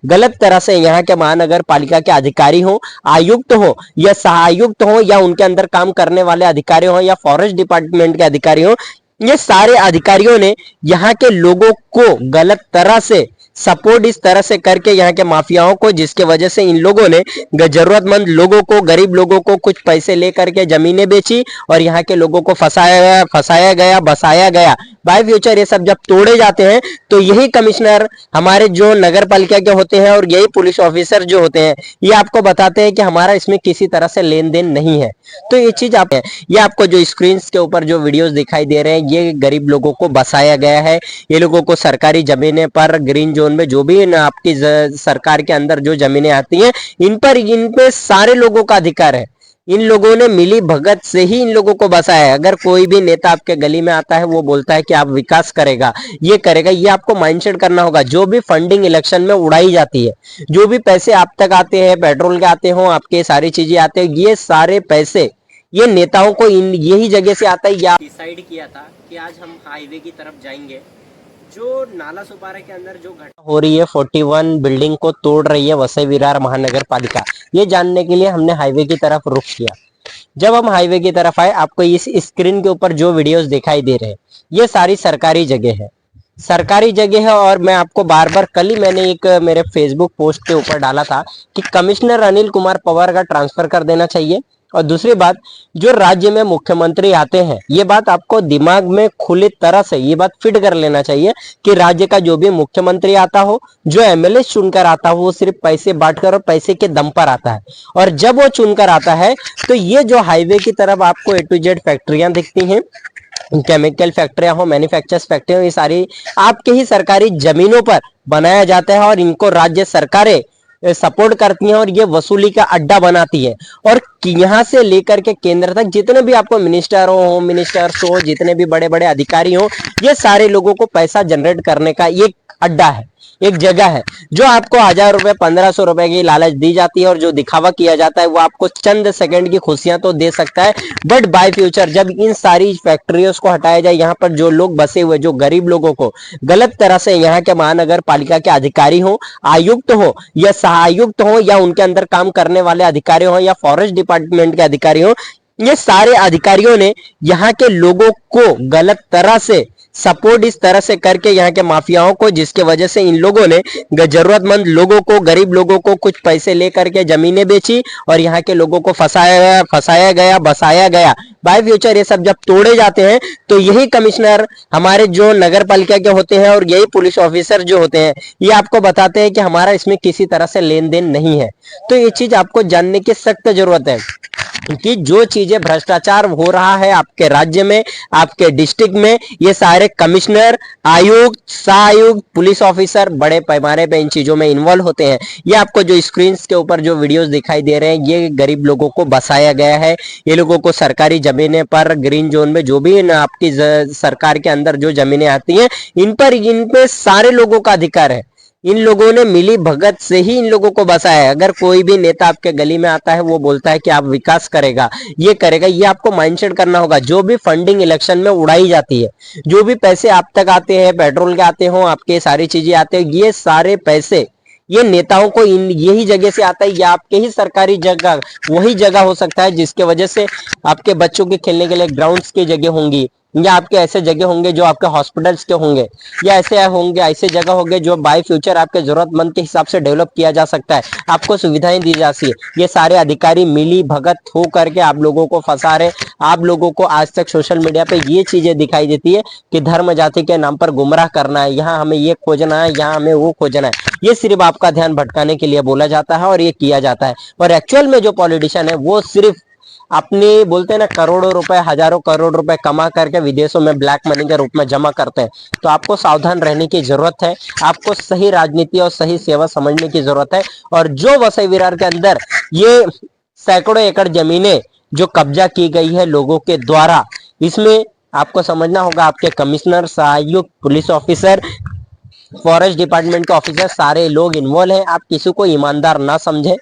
गलत तरह से यहाँ के महानगर पालिका के अधिकारी हो, आयुक्त हो या सहायुक्त हो या उनके अंदर काम करने वाले अधिकारी हो या फॉरेस्ट डिपार्टमेंट के अधिकारी हो, ये सारे अधिकारियों ने यहाँ के लोगों को गलत तरह से सपोर्ट इस तरह से करके यहाँ के माफियाओं को, जिसके वजह से इन लोगों ने जरूरतमंद लोगों को, गरीब लोगों को कुछ पैसे लेकर के जमीनें बेची और यहाँ के लोगों को फंसाया गया, बसाया गया। बाय फ्यूचर ये सब जब तोड़े जाते हैं तो यही कमिश्नर हमारे जो नगर पालिका के होते हैं और यही पुलिस ऑफिसर जो होते हैं ये आपको बताते हैं कि हमारा इसमें किसी तरह से लेन देन नहीं है। तो ये चीज ये आपको जो स्क्रीन के ऊपर जो वीडियोस दिखाई दे रहे हैं ये गरीब लोगों को बसाया गया है। ये लोगों को सरकारी जमीनें पर, ग्रीन जोन में जो भी आपकी सरकार के अंदर जो जमीनें आती हैं इन पे सारे लोगों का अधिकार है। इन लोगों ने मिली भगत से ही इन लोगों को बसाया है। अगर कोई भी नेता आपके गली में आता है वो बोलता है कि आप विकास करेगा, ये करेगा, ये आपको माइंडसेट करना होगा। जो भी फंडिंग इलेक्शन में उड़ाई जाती है, जो भी पैसे आप तक आते हैं, पेट्रोल के आते हो, आपके सारी चीजें आते हैं, ये सारे पैसे ये नेताओं को इन यही जगह से आता है। या डिसाइड किया था कि आज हम हाईवे की तरफ जाएंगे। जो नाला सुपारा के अंदर जो घटना हो रही है, 41 बिल्डिंग को तोड़ रही है वसई विरार महानगर पालिका, ये जानने के लिए हमने हाईवे की तरफ रुख किया। जब हम हाईवे की तरफ आए, आपको इस स्क्रीन के ऊपर जो वीडियोस दिखाई दे रहे हैं ये सारी सरकारी जगह है, सरकारी जगह है। और मैं आपको बार बार, कल ही मैंने एक मेरे फेसबुक पोस्ट के ऊपर डाला था कि कमिश्नर अनिल कुमार पवार का ट्रांसफर कर देना चाहिए। और दूसरी बात, जो राज्य में मुख्यमंत्री आते हैं, ये बात आपको दिमाग में खुली तरह से ये बात फिट कर लेना चाहिए कि राज्य का जो भी मुख्यमंत्री आता हो, जो एमएलए चुनकर आता हो, वो सिर्फ पैसे बांटकर और पैसे के दम पर आता है। और जब वो चुनकर आता है तो ये जो हाईवे की तरफ आपको A to Z फैक्ट्रियां दिखती हैं, केमिकल फैक्ट्रियां हो, मैन्युफैक्चर्स फैक्ट्रियां हो, ये सारी आपके ही सरकारी जमीनों पर बनाया जाता है और इनको राज्य सरकारें सपोर्ट करती हैं और ये वसूली का अड्डा बनाती है। और यहाँ से लेकर के केंद्र तक जितने भी आपको मिनिस्टर हो, होम मिनिस्टर्स हो, जितने भी बड़े बड़े अधिकारी हो, ये सारे लोगों को पैसा जनरेट करने का एक अड्डा है, एक जगह है। जो आपको 1000 रुपए, 1500 रुपए की लालच दी जाती है और जो दिखावा किया जाता है वो आपको चंद सेकंड की खुशियां तो दे सकता है, बट बाय फ्यूचर जब इन सारी फैक्ट्रियों को हटाया जाए, यहाँ पर जो लोग बसे हुए, जो गरीब लोगों को गलत तरह से यहाँ के महानगर पालिका के अधिकारी हो, आयुक्त हो या सहायुक्त हो या उनके अंदर काम करने वाले अधिकारी हो या फॉरेस्ट डिपार्टमेंट के अधिकारी हो, ये सारे अधिकारियों ने यहाँ के लोगों को गलत तरह से सपोर्ट इस तरह से करके यहाँ के माफियाओं को, जिसके वजह से इन लोगों ने जरूरतमंद लोगों को, गरीब लोगों को कुछ पैसे लेकर के जमीनें बेची और यहाँ के लोगों को फंसाया गया, बसाया गया। बाय फ्यूचर ये सब जब तोड़े जाते हैं तो यही कमिश्नर हमारे जो नगर पालिका के होते हैं और यही पुलिस ऑफिसर जो होते हैं ये आपको बताते हैं कि हमारा इसमें किसी तरह से लेन देन नहीं है। तो ये चीज आपको जानने की सख्त जरूरत है कि जो चीजें भ्रष्टाचार हो रहा है आपके राज्य में, आपके डिस्ट्रिक्ट में, ये सारे कमिश्नर, आयुक्त, सहायुक्त, पुलिस ऑफिसर बड़े पैमाने पे इन चीजों में इन्वॉल्व होते हैं। ये आपको जो स्क्रीन के ऊपर जो वीडियोस दिखाई दे रहे हैं ये गरीब लोगों को बसाया गया है। ये लोगों को सरकारी जमीनें पर, ग्रीन जोन में जो भी आपकी सरकार के अंदर जो जमीनें आती हैं इन पे सारे लोगों का अधिकार है। इन लोगों ने मिली भगत से ही इन लोगों को बसाया है। अगर कोई भी नेता आपके गली में आता है वो बोलता है कि आप विकास करेगा, ये करेगा, ये आपको माइंडसेट करना होगा। जो भी फंडिंग इलेक्शन में उड़ाई जाती है, जो भी पैसे आप तक आते हैं, पेट्रोल के आते हो, आपके सारी चीजें आते हैं, ये सारे पैसे ये नेताओं को इन यही जगह से आता है या आपके ही सरकारी जगह, वही जगह हो सकता है जिसके वजह से आपके बच्चों के खेलने के लिए ग्राउंड्स की जगह होंगी, या आपके ऐसे जगह होंगे जो आपके हॉस्पिटल्स के होंगे, या ऐसे जगह होंगे जो बाय फ्यूचर आपके जरूरतमंद के हिसाब से डेवलप किया जा सकता है, आपको सुविधाएं दी जाती है। ये सारे अधिकारी मिली भगत हो करके आप लोगों को फंसा रहे। आप लोगों को आज तक सोशल मीडिया पे ये चीजें दिखाई देती है कि धर्म जाति के नाम पर गुमराह करना है, यहाँ हमें ये खोजना है, यहाँ हमें वो खोजना है। ये सिर्फ आपका ध्यान भटकाने के लिए बोला जाता है और ये किया जाता है। और एक्चुअल में जो पॉलिटिशियन है वो सिर्फ अपने बोलते हैं ना करोड़ों रुपए, हजारों करोड़ रुपए कमा करके विदेशों में ब्लैक मनी के रूप में जमा करते हैं। तो आपको सावधान रहने की जरूरत है, आपको सही राजनीति और सही सेवा समझने की जरूरत है। और जो वसई विरार के अंदर ये सैकड़ों एकड़ जमीनें जो कब्जा की गई है लोगों के द्वारा, इसमें आपको समझना होगा आपके कमिश्नर, सहायुक्त, पुलिस ऑफिसर, फॉरेस्ट डिपार्टमेंट के ऑफिसर, सारे लोग इन्वॉल्व हैं। आप किसी को ईमानदार ना समझे।